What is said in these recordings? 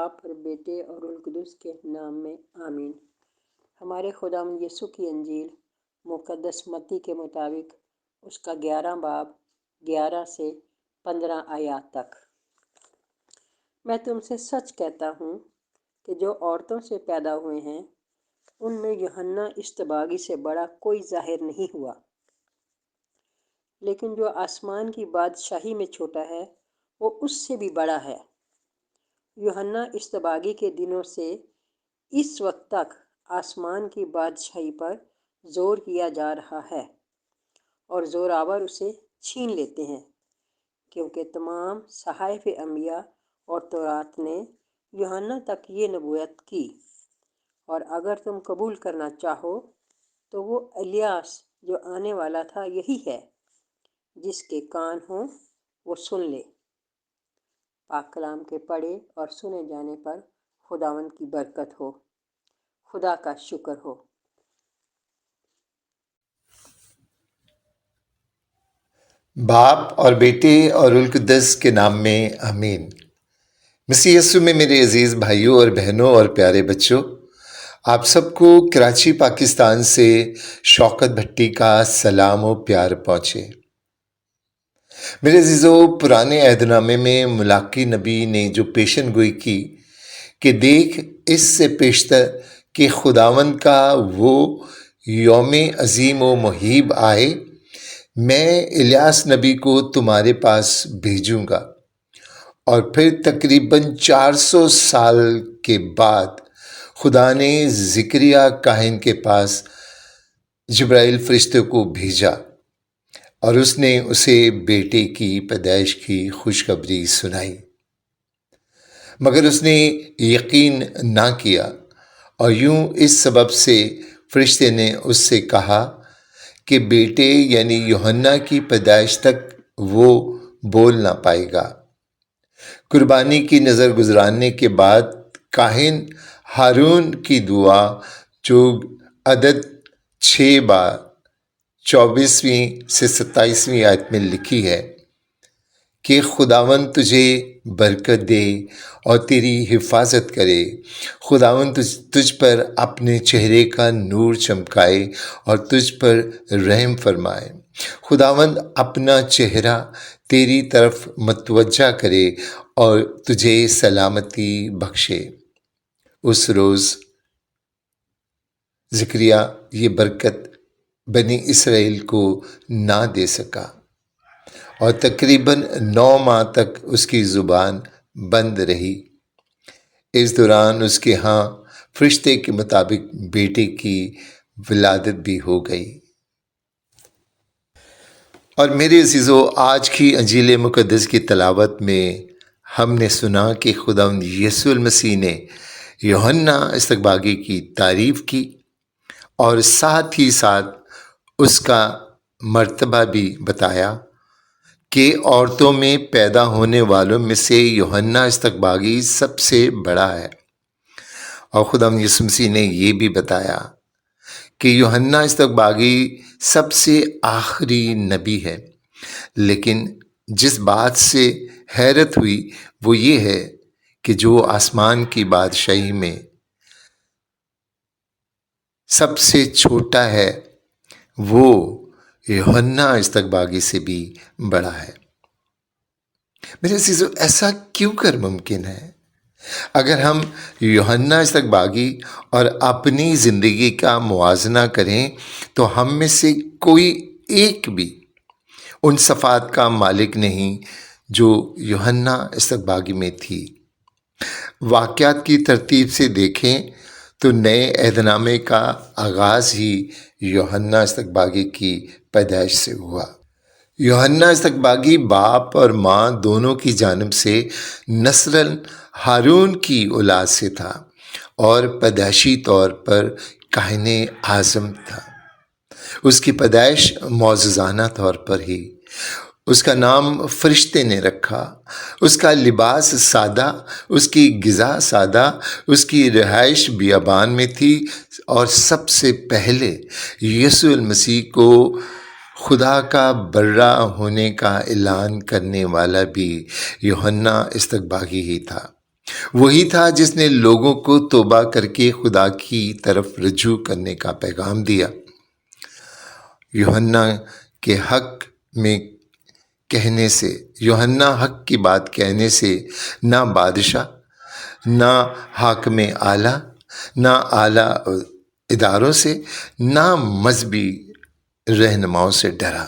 باپ اور بیٹے اور روح القدس کے نام میں آمین۔ ہمارے خداوند یسوع کی انجیل مقدس متی کے مطابق اس کا 11 باب 11 سے 15 آیات تک۔ میں تم سے سچ کہتا ہوں کہ جو عورتوں سے پیدا ہوئے ہیں ان میں یوحنا اصطباغی سے بڑا کوئی ظاہر نہیں ہوا، لیکن جو آسمان کی بادشاہی میں چھوٹا ہے وہ اس سے بھی بڑا ہے۔ یوحنا اصطباغی کے دنوں سے اس وقت تک آسمان کی بادشاہی پر زور کیا جا رہا ہے اور زوراور اسے چھین لیتے ہیں، کیونکہ تمام صحائف انبیاء اور تورات نے یوحنا تک یہ نبوت کی، اور اگر تم قبول کرنا چاہو تو وہ الیاس جو آنے والا تھا یہی ہے۔ جس کے کان ہوں وہ سن لے۔ پاک کلام کے پڑھے اور سنے جانے پر خداوند کی برکت ہو۔ خدا کا شکر ہو۔ باپ اور بیٹے اور روح القدس کے نام میں آمین۔ مسیح یسوع میں میرے عزیز بھائیوں اور بہنوں اور پیارے بچوں، آپ سب کو کراچی پاکستان سے شوکت بھٹی کا سلام و پیار پہنچے۔ میرے عزیزوں، پرانے عہد نامے میں ملاکی نبی نے جو پیشن گوئی کی کہ دیکھ اس سے پیشتر کہ خداوند کا وہ یوم عظیم و مہیب آئے، میں الیاس نبی کو تمہارے پاس بھیجوں گا۔ اور پھر تقریباً 400 سال کے بعد خدا نے زکریا کاہن کے پاس جبرائیل فرشتے کو بھیجا اور اس نے اسے بیٹے کی پیدائش کی خوشخبری سنائی، مگر اس نے یقین نہ کیا، اور یوں اس سبب سے فرشتے نے اس سے کہا کہ بیٹے یعنی یوحنا کی پیدائش تک وہ بول نہ پائے گا۔ قربانی کی نظر گزارنے کے بعد کاہن ہارون کی دعا جو عدد 6 بار 24ویں سے 27ویں آیت میں لکھی ہے کہ خداوند تجھے برکت دے اور تیری حفاظت کرے، خداوند تجھ پر اپنے چہرے کا نور چمکائے اور تجھ پر رحم فرمائے، خداوند اپنا چہرہ تیری طرف متوجہ کرے اور تجھے سلامتی بخشے۔ اس روز زکریا یہ برکت بنی اسرائیل کو نہ دے سکا اور تقریباً 9 ماہ تک اس کی زبان بند رہی۔ اس دوران اس کے ہاں فرشتے کے مطابق بیٹے کی ولادت بھی ہو گئی۔ اور میرے عزیزو، آج کی انجیل مقدس کی تلاوت میں ہم نے سنا کہ خداوند یسوع المسیح نے یوحنا اصطباغی کی تعریف کی اور ساتھ ہی ساتھ اس کا مرتبہ بھی بتایا کہ عورتوں میں پیدا ہونے والوں میں سے یوحنا اصطباغی سب سے بڑا ہے، اور خداوند یسوع مسیح نے یہ بھی بتایا کہ یوحنا اصطباغی سب سے آخری نبی ہے۔ لیکن جس بات سے حیرت ہوئی وہ یہ ہے کہ جو آسمان کی بادشاہی میں سب سے چھوٹا ہے وہ یوحنا اصطباغی سے بھی بڑا ہے۔ میرے عزیزو، ایسا کیوں کر ممکن ہے؟ اگر ہم یوحنا اصطباغی اور اپنی زندگی کا موازنہ کریں تو ہم میں سے کوئی ایک بھی ان صفات کا مالک نہیں جو یوحنا اصطباغی میں تھی۔ واقعات کی ترتیب سے دیکھیں تو نئے عہد نامے کا آغاز ہی یوحنا اصطباغی کی پیدائش سے ہوا۔ یوحنا اصطباغی باپ اور ماں دونوں کی جانب سے نسل ہارون کی اولاد سے تھا اور پیدائشی طور پر کاہن اعظم تھا۔ اس کی پیدائش معجزانہ طور پر ہی۔ اس کا نام فرشتے نے رکھا۔ اس کا لباس سادہ، اس کی غذا سادہ، اس کی رہائش بیابان میں تھی، اور سب سے پہلے یسوع المسیح کو خدا کا برا ہونے کا اعلان کرنے والا بھی یوحنا اصطباغی ہی تھا۔ وہی تھا جس نے لوگوں کو توبہ کر کے خدا کی طرف رجوع کرنے کا پیغام دیا۔ یوحنا کے حق میں کہنے سے، یوحنا حق کی بات کہنے سے نہ بادشاہ، نہ حاکم اعلیٰ، نہ اعلیٰ اداروں سے، نہ مذہبی رہنماؤں سے ڈرا۔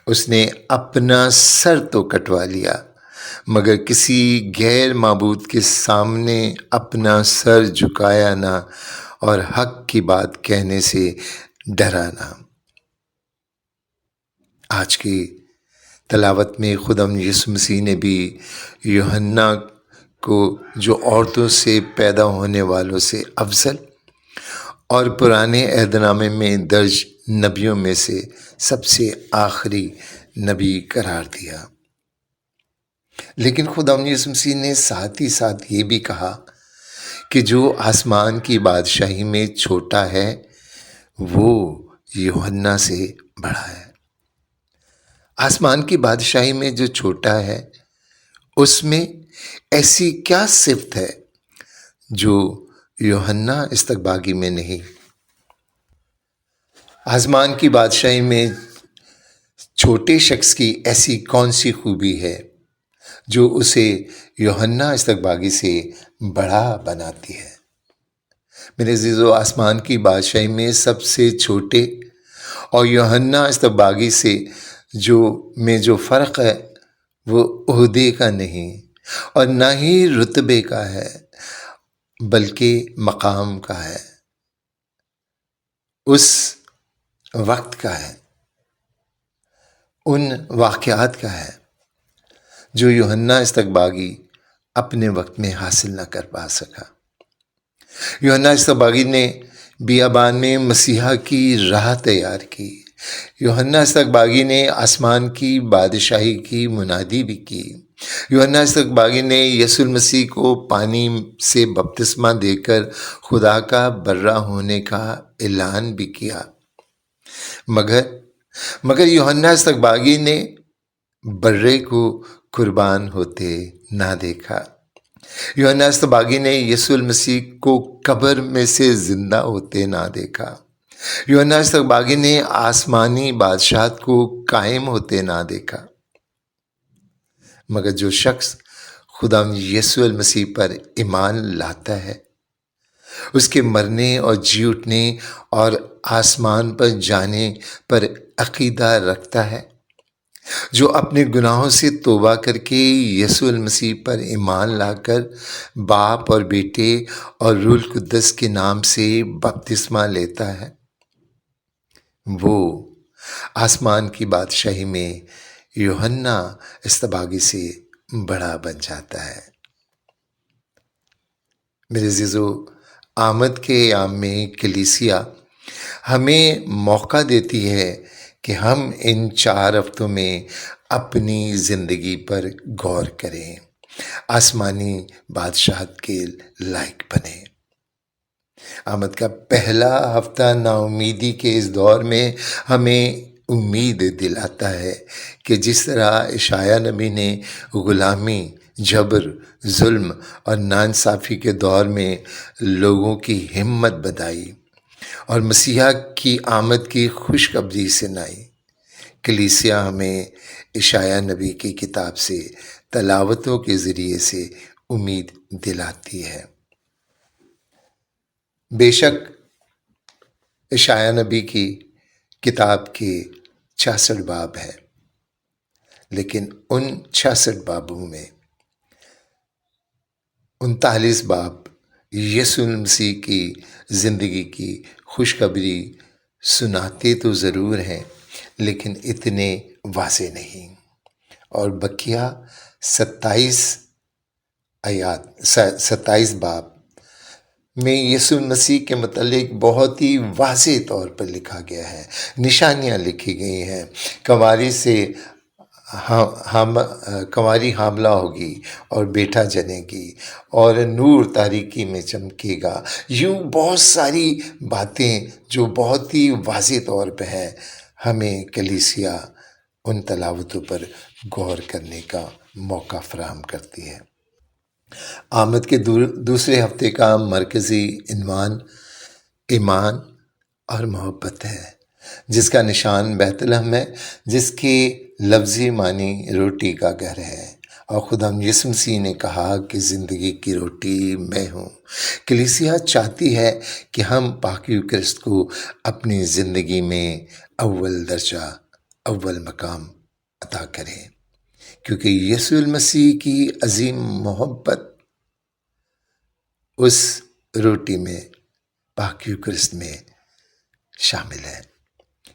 اس نے اپنا سر تو کٹوا لیا، مگر کسی غیر معبود کے سامنے اپنا سر جھکایا نہ، اور حق کی بات کہنے سے ڈرا نہ۔ آج کی تلاوت میں خداوند یسوع مسیح نے بھی یوحنا کو جو عورتوں سے پیدا ہونے والوں سے افضل اور پرانے عہد نامے میں درج نبیوں میں سے سب سے آخری نبی قرار دیا۔ لیکن خداوند یسوع مسیح نے ساتھ ہی ساتھ یہ بھی کہا کہ جو آسمان کی بادشاہی میں چھوٹا ہے وہ یوحنا سے بڑا ہے۔ آسمان کی بادشاہی میں جو چھوٹا ہے اس میں ایسی کیا صفت ہے جو یوحنا استقباغی میں نہیں؟ آسمان کی بادشاہی میں چھوٹے شخص کی ایسی کون سی خوبی ہے جو اسے یوحنا استقباغی سے بڑا بناتی ہے؟ میرے عزیزو، آسمان کی بادشاہی میں سب سے چھوٹے اور یوحنا استقباغی سے جو فرق ہے وہ عہدے کا نہیں اور نہ ہی رتبے کا ہے، بلکہ مقام کا ہے، اس وقت کا ہے، ان واقعات کا ہے جو یوحنا استقباغی اپنے وقت میں حاصل نہ کر پا سکا۔ یوحنا استقباغی نے بیابان میں مسیحا کی راہ تیار کی۔ یوحنا استقباغی نے آسمان کی بادشاہی کی منادی بھی کی۔ یوحنا استقباغی نے یسوع المسیح کو پانی سے بپتسمہ دے کر خدا کا برہ ہونے کا اعلان بھی کیا، مگر یوحنا استقباغی نے برے کو قربان ہوتے نہ دیکھا۔ یوحنا استقباغی نے یسوع المسیح کو قبر میں سے زندہ ہوتے نہ دیکھا۔ یوحنا استقباغی نے آسمانی بادشاہت کو قائم ہوتے نہ دیکھا۔ مگر جو شخص خداوند یسوع المسیح پر ایمان لاتا ہے، اس کے مرنے اور جی اٹھنے اور آسمان پر جانے پر عقیدہ رکھتا ہے، جو اپنے گناہوں سے توبہ کر کے یسوع المسیح پر ایمان لا کر باپ اور بیٹے اور روح القدس کے نام سے بپتسمہ لیتا ہے، وہ آسمان کی بادشاہی میں یوحنا استقباغی سے بڑا بن جاتا ہے۔ میرے عزیزو، آمد کے ایام میں کلیسیا ہمیں موقع دیتی ہے کہ ہم ان 4 ہفتوں میں اپنی زندگی پر غور کریں، آسمانی بادشاہت کے لائق بنیں۔ آمد کا پہلا ہفتہ نا امیدی کے اس دور میں ہمیں امید دلاتا ہے کہ جس طرح اشعیاء نبی نے غلامی، جبر، ظلم اور ناانصافی کے دور میں لوگوں کی ہمت بندھائی اور مسیحا کی آمد کی خوشخبری سنائی، کلیسیا ہمیں اشعیاء نبی کی کتاب سے تلاوتوں کے ذریعے سے امید دلاتی ہے۔ بے شک اشعیاء نبی کی کتاب کے 66 باب ہیں، لیکن ان 66 بابوں میں 39 باب یسوع المسیح کی زندگی کی خوشخبری سناتے تو ضرور ہیں، لیکن اتنے واضح نہیں، اور بقیہ 27 باب میں یسوع مسیح کے متعلق بہت ہی واضح طور پر لکھا گیا ہے، نشانیاں لکھی گئی ہیں۔ کنواری حاملہ ہوگی اور بیٹا جنے گی، اور نور تاریکی میں چمکے گا۔ یوں بہت ساری باتیں جو بہت ہی واضح طور پہ ہیں، ہمیں کلیسیا ان تلاوتوں پر غور کرنے کا موقع فراہم کرتی ہے۔ آمد کے دوسرے ہفتے کا مرکزی عنوان ایمان اور محبت ہے، جس کا نشان بیت لحم ہے، جس کی لفظی معنی روٹی کا گھر ہے۔ اور خدا یسوع مسیح نے کہا کہ زندگی کی روٹی میں ہوں۔ کلیسیا چاہتی ہے کہ ہم پاک یوکرسٹ کو اپنی زندگی میں اول درجہ، اول مقام عطا کریں، کیونکہ یسوع المسیح کی عظیم محبت اس روٹی میں، پاک یوکرسٹ میں شامل ہے،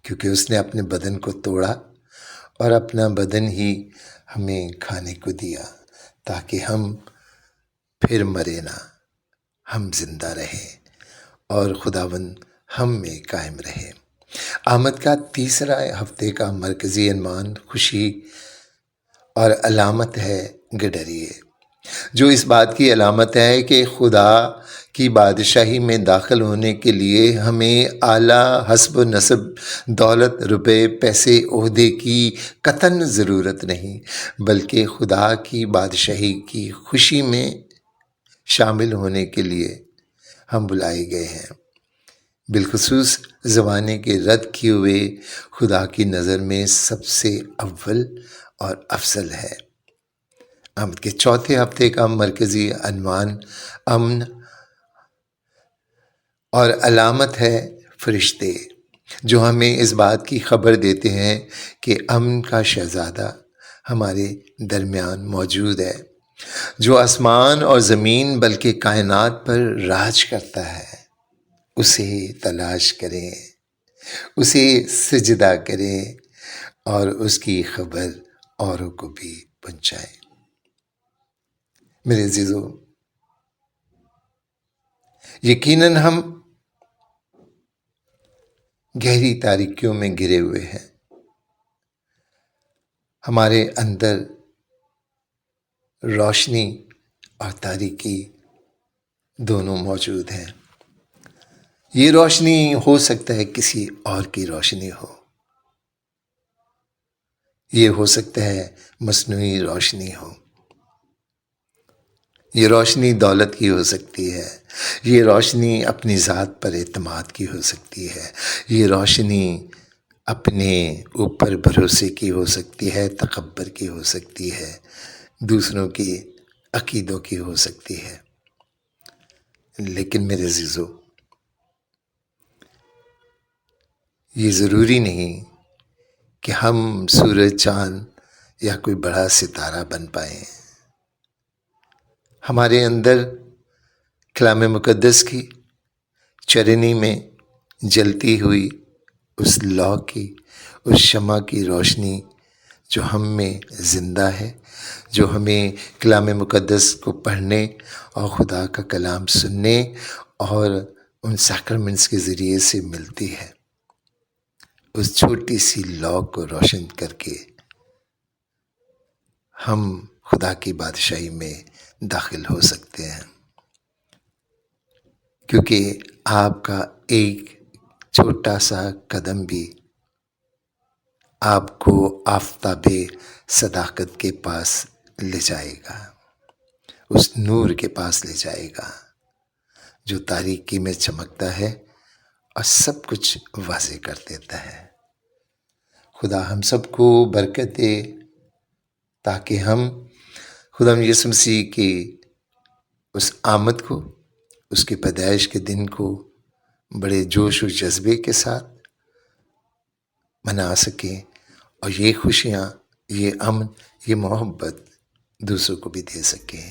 کیونکہ اس نے اپنے بدن کو توڑا اور اپنا بدن ہی ہمیں کھانے کو دیا، تاکہ ہم پھر مرے نہ، ہم زندہ رہیں اور خداوند ہم میں قائم رہے۔ آمد کا تیسرا ہفتے کا مرکزی عنوان خوشی اور علامت ہے گڈریے، جو اس بات کی علامت ہے کہ خدا کی بادشاہی میں داخل ہونے کے لیے ہمیں اعلیٰ حسب و نسب، دولت، روپے، پیسے، عہدے کی قطعاً ضرورت نہیں، بلکہ خدا کی بادشاہی کی خوشی میں شامل ہونے کے لیے ہم بلائے گئے ہیں۔ بالخصوص زمانے کے رد کیے ہوئے خدا کی نظر میں سب سے اول اور افضل ہے۔ آمد کے چوتھے ہفتے کا مرکزی عنوان امن اور علامت ہے فرشتے، جو ہمیں اس بات کی خبر دیتے ہیں کہ امن کا شہزادہ ہمارے درمیان موجود ہے، جو آسمان اور زمین بلکہ کائنات پر راج کرتا ہے۔ اسے تلاش کریں، اسے سجدہ کریں اور اس کی خبر اوروں کو بھی پہنچائیں۔ میرے عزیزو، یقیناً ہم گہری تاریکیوں میں گرے ہوئے ہیں، ہمارے اندر روشنی اور تاریکی دونوں موجود ہیں۔ یہ روشنی ہو سکتا ہے کسی اور کی روشنی ہو، یہ ہو سکتا ہے مصنوعی روشنی ہو، یہ روشنی دولت کی ہو سکتی ہے، یہ روشنی اپنی ذات پر اعتماد کی ہو سکتی ہے، یہ روشنی اپنے اوپر بھروسے کی ہو سکتی ہے، تکبر کی ہو سکتی ہے، دوسروں کی عقیدوں کی ہو سکتی ہے۔ لیکن میرے عزیزو، یہ ضروری نہیں کہ ہم سورج، چاند یا کوئی بڑا ستارہ بن پائیں۔ ہمارے اندر کلام مقدس کی چرنی میں جلتی ہوئی اس لو کی، اس شمع کی روشنی جو ہم میں زندہ ہے، جو ہمیں کلام مقدس کو پڑھنے اور خدا کا کلام سننے اور ان سیکرمنٹس کے ذریعے سے ملتی ہے، اس چھوٹی سی لو کو روشن کر کے ہم خدا کی بادشاہی میں داخل ہو سکتے ہیں، کیونکہ آپ کا ایک چھوٹا سا قدم بھی آپ کو آفتاب صداقت کے پاس لے جائے گا، اس نور کے پاس لے جائے گا جو تاریکی میں چمکتا ہے اور سب کچھ واضح کر دیتا ہے۔ خدا ہم سب کو برکت دے، تاکہ ہم خدا یسوع مسیح کی اس آمد کو، اس کی پیدائش کے دن کو بڑے جوش و جذبے کے ساتھ منا سکیں، اور یہ خوشیاں، یہ امن، یہ محبت دوسروں کو بھی دے سکیں۔